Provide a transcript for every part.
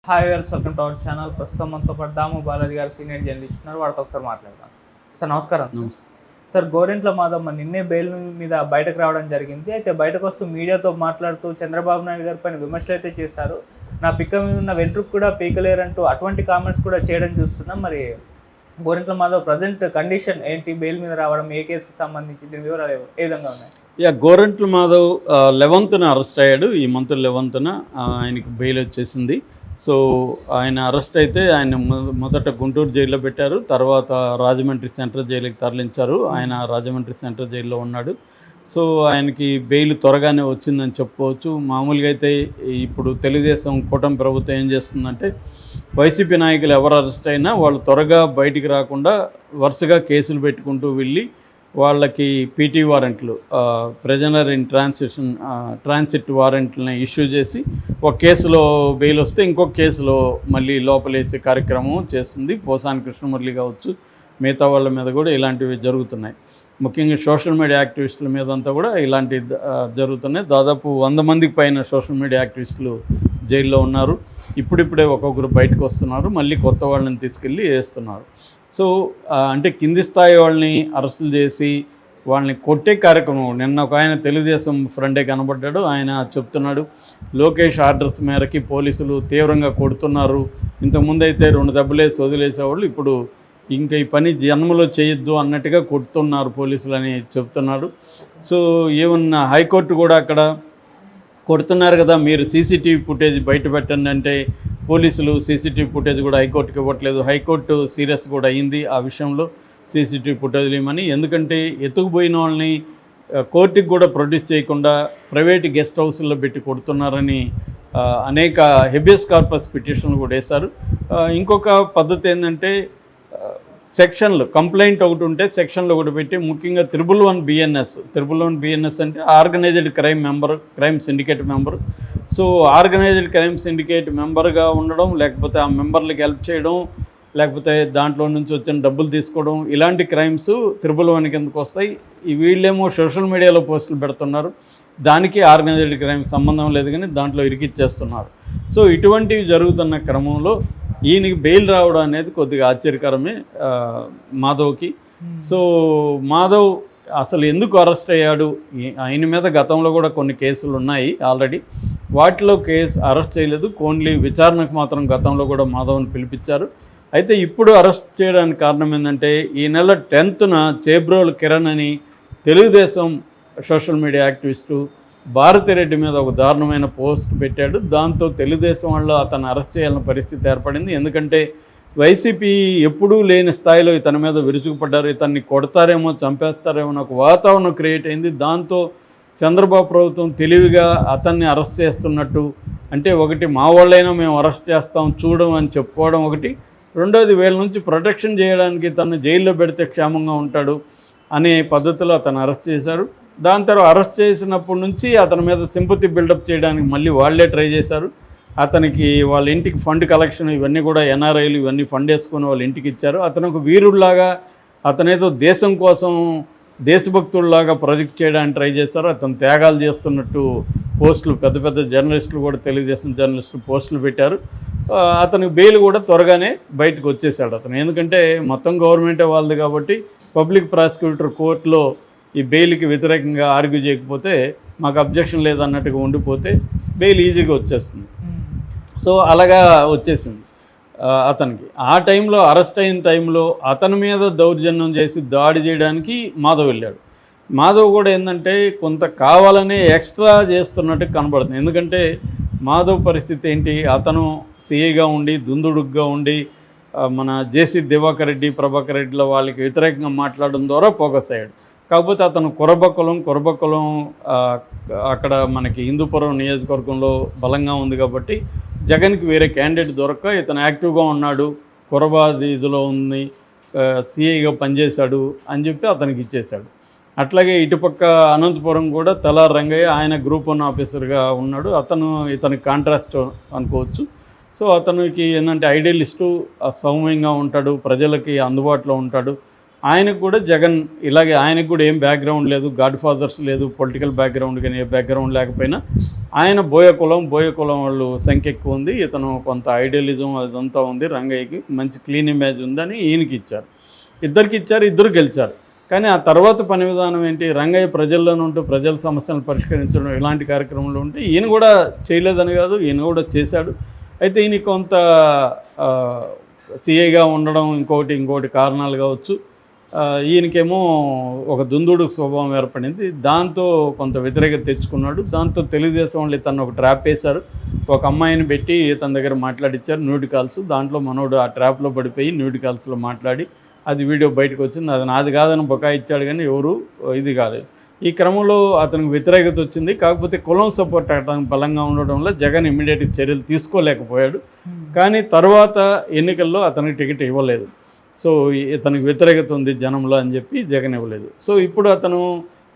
Hi viewers, welcome to our channel. ప్రస్తుతం మనతో పాటు దాము బాలాజీ గారు సీనియర్ జర్నలిస్ట్ ఉన్నారు. వాడితో ఒకసారి మాట్లాడదాం. సార్ నమస్కారం. సార్ గోరెంట్ల మాధవ్ నిన్నే బెయిల్ మీద బయటకు రావడం జరిగింది. అయితే బయటకు వస్తూ మీడియాతో మాట్లాడుతూ చంద్రబాబు నాయుడు గారి పైన విమర్శలు అయితే చేశారు. నా పిక్క మీద ఉన్న వెంట్రుకు కూడా పీకలేరంటూ అటువంటి కామెంట్స్ కూడా చేయడం చూస్తున్నాం. మరి గోరెంట్ల మాధవ్ ప్రజెంట్ కండిషన్ ఏంటి? బెయిల్ మీద రావడం ఏ కేసుకు సంబంధించి దీని వివరాలు ఏ విధంగా ఉన్నాయి? గోరెంట్ల మాధవ్ 11న అరెస్ట్ అయ్యాడు. ఈ మంత్ 11న ఆయనకి బెయిల్ వచ్చేసింది. సో ఆయన అరెస్ట్ అయితే ఆయన మొదట గుంటూరు జైల్లో పెట్టారు, తర్వాత రాజమండ్రి సెంట్రల్ జైలుకి తరలించారు. ఆయన రాజమండ్రి సెంట్రల్ జైల్లో ఉన్నాడు. సో ఆయనకి బెయిల్ త్వరగానే వచ్చిందని చెప్పుకోవచ్చు. మామూలుగా అయితే ఇప్పుడు తెలుగుదేశం కూటమి ప్రభుత్వం ఏం చేస్తుందంటే వైసీపీ నాయకులు ఎవరు అరెస్ట్ అయినా వాళ్ళు త్వరగా బయటికి రాకుండా వరుసగా కేసులు పెట్టుకుంటూ వెళ్ళి వాళ్ళకి పీటీ వారెంట్లు, ప్రిజనర్ ఇన్ ట్రాన్సిట్ వారెంట్లని ఇష్యూ చేసి ఒక కేసులో బెయిల్ వస్తే ఇంకొక కేసులో మళ్ళీ లోపలేసే కార్యక్రమం చేస్తుంది. పోసాని కృష్ణమురళి కావచ్చు, మిగతా వాళ్ళ మీద కూడా ఇలాంటివి జరుగుతున్నాయి. ముఖ్యంగా సోషల్ మీడియా యాక్టివిస్టుల మీద అంతా కూడా ఇలాంటివి జరుగుతున్నాయి. దాదాపు 100 మందికి పైన సోషల్ మీడియా యాక్టివిస్టులు జైల్లో ఉన్నారు. ఇప్పుడిప్పుడే ఒక్కొక్కరు బయటకు వస్తున్నారు, మళ్ళీ కొత్త వాళ్ళని తీసుకెళ్ళి వేస్తున్నారు. సో అంటే కింది స్థాయి వాళ్ళని అరెస్టులు చేసి వాళ్ళని కొట్టే కార్యక్రమం. నిన్న ఒక ఆయన తెలుగుదేశం ఫ్రెండే కనబడ్డాడు. ఆయన చెప్తున్నాడు, లోకేష్ ఆర్డర్స్ మేరకి పోలీసులు తీవ్రంగా కొడుతున్నారు. ఇంతకుముందు అయితే 2 దెబ్బలేసి వదిలేసేవాళ్ళు, ఇప్పుడు ఇంకా ఈ పని జన్మలో చేయొద్దు అన్నట్టుగా కొడుతున్నారు పోలీసులు అని చెప్తున్నాడు. సో ఏమన్నా హైకోర్టు కూడా అక్కడ కొడుతున్నారు కదా, మీరు సీసీటీవీ ఫుటేజ్ బయట పెట్టండి అంటే పోలీసులు సీసీటీవీ ఫుటేజ్ కూడా హైకోర్టుకి ఇవ్వట్లేదు. హైకోర్టు సీరియస్ కూడా అయింది ఆ విషయంలో, సీసీటీవీ ఫుటేజ్లు ఇవ్వమని. ఎందుకంటే ఎత్తుకుపోయిన వాళ్ళని కోర్టుకి కూడా ప్రొడ్యూస్ చేయకుండా ప్రైవేట్ గెస్ట్ హౌస్లో పెట్టి కొడుతున్నారని అనేక హెబియస్ కార్పస్ పిటిషన్లు కూడా వేశారు. ఇంకొక పద్ధతి ఏంటంటే సెక్షన్లు, కంప్లైంట్ ఒకటి ఉంటే సెక్షన్లు ఒకటి పెట్టి, ముఖ్యంగా 111 బిఎన్ఎస్ అంటే organised crime syndicate member. So organised crime syndicate మెంబర్గా ఉండడం, లేకపోతే ఆ మెంబర్లకు హెల్ప్ చేయడం, లేకపోతే దాంట్లో నుంచి వచ్చిన డబ్బులు తీసుకోవడం, ఇలాంటి క్రైమ్స్ 111 కిందకు వస్తాయి. వీళ్ళేమో సోషల్ మీడియాలో పోస్టులు పెడుతున్నారు, దానికి ఆర్గనైజ్డ్ క్రైమ్ సంబంధం లేదు కానీ దాంట్లో ఇరికిచ్చేస్తున్నారు. సో ఇటువంటివి జరుగుతున్న క్రమంలో ఈయనకి బెయిల్ రావడం అనేది కొద్దిగా ఆశ్చర్యకరమే మాధవ్కి. సో మాధవ్ అసలు ఎందుకు అరెస్ట్ అయ్యాడు? ఆయన మీద గతంలో కూడా కొన్ని కేసులు ఉన్నాయి ఆల్రెడీ. వాటిలో అరెస్ట్ చేయలేదు, ఓన్లీ విచారణకు మాత్రం గతంలో కూడా మాధవ్ని పిలిపించారు. అయితే ఇప్పుడు అరెస్ట్ చేయడానికి కారణం ఏంటంటే ఈ నెల 10న చేబ్రోలు కిరణ్ అని Telugu Desam social media activist Bharathi Reddy మీద ఒక దారుణమైన పోస్ట్ పెట్టాడు. దాంతో తెలుగుదేశం వాళ్ళు అతను అరెస్ట్ చేయాలన్న పరిస్థితి ఏర్పడింది. ఎందుకంటే వైసీపీ ఎప్పుడూ లేని స్థాయిలో ఇతని మీద విరుచుకుపడ్డారు. ఇతన్ని కొడతారేమో, చంపేస్తారేమో ఒక వాతావరణం క్రియేట్ అయింది. దాంతో చంద్రబాబు ప్రభుత్వం తెలివిగా అతన్ని అరెస్ట్ చేస్తున్నట్టు, అంటే ఒకటి మా వాళ్ళైనా మేము అరెస్ట్ చేస్తాం చూడం అని చెప్పుకోవడం ఒకటి, రెండోది వీళ్ళ నుంచి ప్రొటెక్షన్ చేయడానికి తను జైల్లో పెడితే క్షేమంగా ఉంటాడు అనే పద్ధతిలో అతను అరెస్ట్ చేశారు. దాని తర్వాత అరెస్ట్ చేసినప్పటి నుంచి అతని మీద సింపతి బిల్డప్ చేయడానికి మళ్ళీ వాళ్ళే ట్రై చేశారు. అతనికి వాళ్ళ ఇంటికి ఫండ్ కలెక్షన్ ఇవన్నీ కూడా ఎన్ఆర్ఐలు ఇవన్నీ ఫండ్ వేసుకొని వాళ్ళ ఇంటికి ఇచ్చారు. అతను ఒక వీరుడిలాగా, అతనేదో దేశం కోసం దేశభక్తుల్లాగా ప్రొజెక్ట్ చేయడానికి ట్రై చేశారు. అతను త్యాగాలు చేస్తున్నట్టు పోస్టులు పెద్ద పెద్ద జర్నలిస్టులు కూడా, తెలుగుదేశం జర్నలిస్టులు పోస్టులు పెట్టారు. అతనికి బెయిల్ కూడా త్వరగానే బయటకు వచ్చేసాడు అతను. ఎందుకంటే మొత్తం గవర్నమెంటే వాళ్ళది కాబట్టి పబ్లిక్ ప్రాసిక్యూటర్ కోర్టులో ఈ బెయిల్కి వ్యతిరేకంగా ఆర్గ్యూ చేయకపోతే, మాకు అబ్జెక్షన్ లేదన్నట్టుగా ఉండిపోతే బెయిల్ ఈజీగా వచ్చేస్తుంది. సో అలాగా వచ్చేసింది అతనికి. ఆ టైంలో అరెస్ట్ అయిన టైంలో అతని మీద దౌర్జన్యం చేసి దాడి చేయడానికి మాధవ్ వెళ్ళాడు. మాధవ్ కూడా ఏంటంటే కొంత కావాలనే ఎక్స్ట్రా చేస్తున్నట్టు కనబడుతుంది. ఎందుకంటే మాధవ్ పరిస్థితి ఏంటి, అతను సిఐగా ఉండి దుందుడుగ్గా ఉండి మన జేసీ దివాకర్ రెడ్డి, ప్రభాకర్ రెడ్డిలో వాళ్ళకి వ్యతిరేకంగా మాట్లాడడం ద్వారా ఫోకస్ అయ్యాడు. కాకపోతే అతను కురబకులం అక్కడ మనకి హిందూపురం నియోజకవర్గంలో బలంగా ఉంది కాబట్టి జగన్కి వేరే క్యాండిడేట్ దొరక్క ఇతను యాక్టివ్గా ఉన్నాడు, కురబాది ఇదిలో ఉంది, సిఐగా పనిచేశాడు అని చెప్పి అతనికి ఇచ్చేశాడు. అట్లాగే ఇటుపక్క అనంతపురం కూడా తలార్ రంగయ్య, ఆయన గ్రూప్ 1 ఆఫీసర్గా ఉన్నాడు. ఇతనికి కాంట్రాస్ట్ అనుకోవచ్చు. సో అతనికి ఏంటంటే ఐడియలిస్టు, సౌమ్యంగా ఉంటాడు, ప్రజలకి అందుబాటులో ఉంటాడు, ఆయనకు కూడా జగన్ ఇలాగే ఆయనకు కూడా ఏం బ్యాక్గ్రౌండ్ లేదు, గాడ్ ఫాదర్స్ లేదు, పొలిటికల్ బ్యాక్గ్రౌండ్ కానీ ఏ బ్యాక్గ్రౌండ్ లేకపోయినా ఆయన బోయ కులం వాళ్ళు సంఖ్య ఎక్కువ ఉంది, ఇతను కొంత ఐడియలిజం అదంతా ఉంది, రంగయ్యకి మంచి క్లీన్ ఇమేజ్ ఉందని ఈయనకి ఇచ్చారు. ఇద్దరికి ఇచ్చారు, ఇద్దరు గెలిచారు. కానీ ఆ తర్వాత పని విధానం ఏంటి, రంగయ్య ప్రజల్లోనే ఉంటూ ప్రజల సమస్యలను పరిష్కరించడం ఇలాంటి కార్యక్రమంలో ఉంటే ఈయన కూడా చేయలేదని కాదు, ఈయన కూడా చేశాడు. అయితే ఈయన కొంత సిఐగా ఉండడం ఇంకోటి కారణాలు కావచ్చు. ఈయనకేమో ఒక దుందుడు స్వభావం ఏర్పడింది, దాంతో కొంత వ్యతిరేకత తెచ్చుకున్నాడు. దాంతో తెలుగుదేశం వాళ్ళు తను ఒక ట్రాప్ వేశారు, ఒక అమ్మాయిని పెట్టి తన దగ్గర మాట్లాడించారు న్యూడ్ కాల్స్. దాంట్లో మనోడు ఆ ట్రాప్లో పడిపోయి న్యూడ్ కాల్స్లో మాట్లాడి అది వీడియో బయటకు వచ్చింది. అది నాది కాదని బొకాయిచ్చాడు, కానీ ఎవరు ఇది కాలేదు. ఈ క్రమంలో అతనికి వ్యతిరేకత వచ్చింది. కాకపోతే కులం సపోర్ట్ అతనికి బలంగా ఉండడం వల్ల జగన్ ఇమ్మీడియట్ చర్యలు తీసుకోలేకపోయాడు. కానీ తర్వాత ఎన్నికల్లో అతనికి టికెట్ ఇవ్వలేదు. సో ఇతనికి వ్యతిరేకత ఉంది జనంలో అని చెప్పి జగన్ ఇవ్వలేదు. సో ఇప్పుడు అతను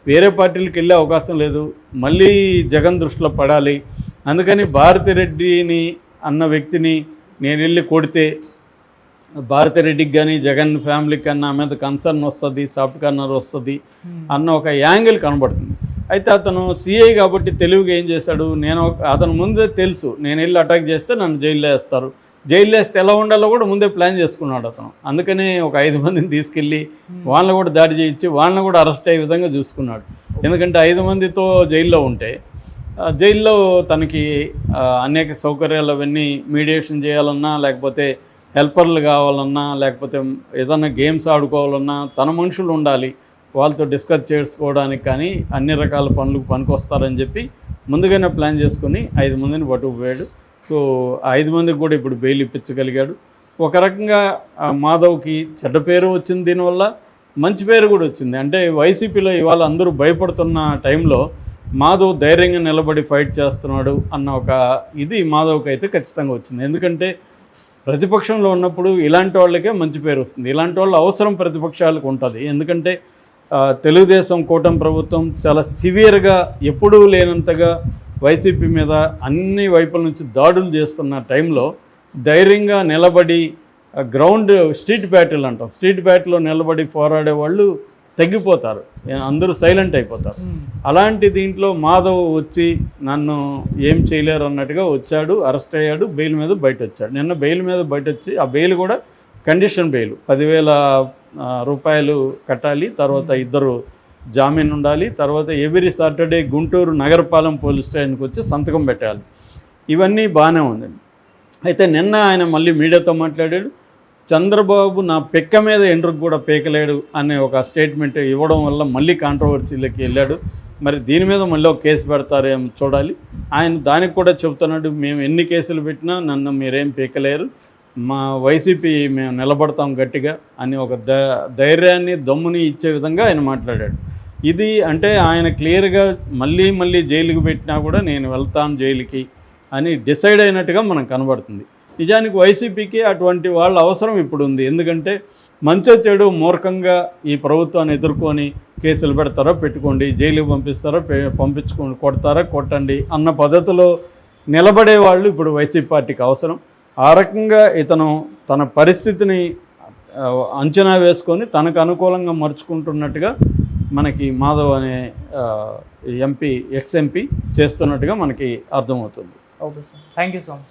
వేరే పార్టీలకు వెళ్ళే అవకాశం లేదు, మళ్ళీ జగన్ దృష్టిలో పడాలి. అందుకని భారతిరెడ్డిని అన్న వ్యక్తిని నేను వెళ్ళి కొడితే భారతిరెడ్డికి కానీ జగన్ ఫ్యామిలీకి కన్నా మీద కన్సర్న్ వస్తుంది, సాఫ్ట్ కార్నర్ వస్తుంది అన్న ఒక యాంగిల్ కనబడుతుంది. అయితే అతను సిఐ కాబట్టి తెలివిగా ఏం చేశాడు, అతను ముందే తెలుసు నేను వెళ్ళి అటాక్ చేస్తే నన్ను జైల్లో వేస్తారు, జైల్లో వేస్తే ఎలా ఉండాలో కూడా ముందే ప్లాన్ చేసుకున్నాడు అతను. అందుకని ఒక 5 మందిని తీసుకెళ్ళి వాళ్ళని కూడా దాడి చేయించి వాళ్ళని కూడా అరెస్ట్ అయ్యే విధంగా చూసుకున్నాడు. ఎందుకంటే 5 మందితో జైల్లో ఉంటే జైల్లో తనకి అనేక సౌకర్యాలు అవన్నీ మీడియేషన్ చేయాలన్నా, లేకపోతే హెల్పర్లు కావాలన్నా, లేకపోతే ఏదన్నా గేమ్స్ ఆడుకోవాలన్నా తన మనుషులు ఉండాలి, వాళ్ళతో డిస్కస్ చేసుకోవడానికి కానీ అన్ని రకాల పనులకు పనికొస్తారని చెప్పి ముందుగానే ప్లాన్ చేసుకుని 5 మందిని పట్టుకుపోయాడు. సో 5 మందికి కూడా ఇప్పుడు బెయిల్ ఇప్పించగలిగాడు. ఒక రకంగా మాధవ్కి చెడ్డ పేరు వచ్చింది, దీనివల్ల మంచి పేరు కూడా వచ్చింది. అంటే వైసీపీలో ఇవాళ అందరూ భయపడుతున్న టైంలో మాధవ్ ధైర్యంగా నిలబడి ఫైట్ చేస్తున్నాడు అన్న ఒక ఇది మాధవ్కి అయితే ఖచ్చితంగా వచ్చింది. ఎందుకంటే ప్రతిపక్షంలో ఉన్నప్పుడు ఇలాంటి వాళ్ళకే మంచి పేరు వస్తుంది, ఇలాంటి వాళ్ళ అవసరం ప్రతిపక్షాలకు ఉంటుంది. ఎందుకంటే తెలుగుదేశం కూటమి ప్రభుత్వం చాలా సివియర్గా ఎప్పుడూ లేనంతగా వైసీపీ మీద అన్ని వైపుల నుంచి దాడులు చేస్తున్న టైంలో ధైర్యంగా నిలబడి గ్రౌండ్ స్ట్రీట్ బ్యాటిల్ అంటాం, స్ట్రీట్ బ్యాటిల్లో నిలబడి పోరాడే వాళ్ళు తగ్గిపోతారు, అందరూ సైలెంట్ అయిపోతారు. అలాంటి దీంట్లో మాధవ్ వచ్చి నన్ను ఏం చేయలేరు అన్నట్టుగా వచ్చాడు, అరెస్ట్ అయ్యాడు, బెయిల్ మీద బయట వచ్చాడు. నిన్న బెయిల్ మీద బయట వచ్చి ఆ బెయిల్ కూడా కండిషన్ బెయిల్ 10,000 రూపాయలు కట్టాలి, తర్వాత 2 జామీన్ ఉండాలి, తర్వాత every Saturday Guntur Nagarapalem police స్టేషన్కి వచ్చి సంతకం పెట్టాలి. ఇవన్నీ బాగానే ఉందండి. అయితే నిన్న ఆయన మళ్ళీ మీడియాతో మాట్లాడాడు, చంద్రబాబు నా పెక్క మీద ఎండ్రుకు కూడా పేకలేడు అనే ఒక స్టేట్మెంట్ ఇవ్వడం వల్ల మళ్ళీ కాంట్రవర్సీలోకి వెళ్ళాడు. మరి దీని మీద మళ్ళీ ఒక కేసు పెడతారేమో చూడాలి. ఆయన దానికి కూడా చెబుతున్నాడు, మేము ఎన్ని కేసులు పెట్టినా నన్ను మీరేం పీకలేరు, మా వైసీపీ మేము నిలబడతాం గట్టిగా అని ఒక ధైర్యాన్ని దమ్ముని ఇచ్చే విధంగా ఆయన మాట్లాడాడు. ఇది అంటే ఆయన క్లియర్గా మళ్ళీ జైలుకి పెట్టినా కూడా నేను వెళ్తాను జైలుకి అని డిసైడ్ అయినట్టుగా మనకు కనబడుతుంది. నిజానికి వైసీపీకి అటువంటి వాళ్ళ అవసరం ఇప్పుడు ఉంది. ఎందుకంటే మంచో చెడు మూర్ఖంగా ఈ ప్రభుత్వాన్ని ఎదుర్కొని కేసులు పెడతారో పెట్టుకోండి, జైలుకి పంపిస్తారో పంపించుకోండి, కొడతారా కొట్టండి అన్న పద్ధతిలో నిలబడే వాళ్ళు ఇప్పుడు వైసీపీ పార్టీకి అవసరం. ఆ రకంగా ఇతను తన పరిస్థితిని అంచనా వేసుకొని తనకు అనుకూలంగా మర్చుకుంటున్నట్టుగా మనకి మాధవ్ అనే ఎంపీ ఎక్స్ ఎంపీ చేస్తున్నట్టుగా మనకి అర్థమవుతుంది. Okay sir, thank you so much.